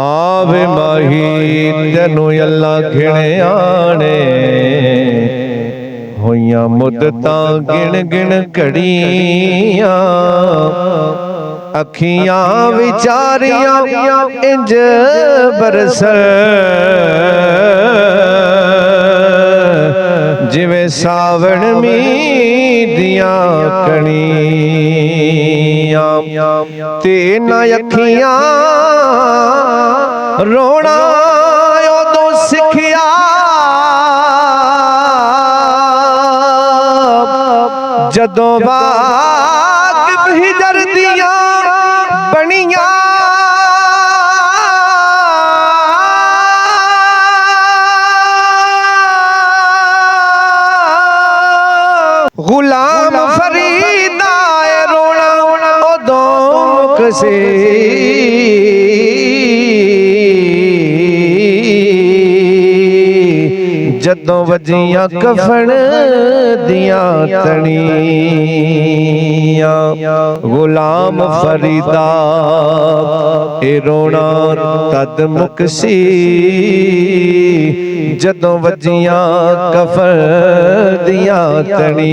ਆਵੇ ਮਾਹੀ ਤੈਨੂੰ ਅੱਲਾ ਘਿਣਿਆ ਨੇ ਹੋਈਆਂ ਮੁੱਦਤਾਂ ਗਿਣ ਗਿਣ ਘੜੀਆਂ ਅੱਖੀਆਂ ਵਿਚਾਰੀਆਂ ਇੰਜ ਬਰਸੈ ਜਿਵੇਂ ਸਾਵਣ ਮੀਂਹ ਦੀਆਂ ਕਣੀਆਂ ਤੇ ਨਾ ਅੱਖੀਆਂ ਰੋਣਾ ਉਦੋਂ ਸਿੱਖਿਆ ਜਦੋਂ ਵਾਕਿਫ ਹਿਜਰ ਦੀਆਂ ਬਣੀਆਂ ਗੁਲਾਮ ਫਰੀਦਾ ਰੋਣਾ ਉਦੋਂ ਮੁਕਸੇ ਜਦੋਂ ਵਜੀਆਂ ਕਫਨ ਦੀਆਂ ਤਣੀਆਂ ਗੁਲਾਮ ਫਰੀਦਾ ਇਹ ਰੋਣਾ ਤਦ ਮੁਕਸੀ ਜਦੋਂ ਵਜੀਆਂ ਕਫਨ ਦੀਆਂ ਤਣੀਆਂ।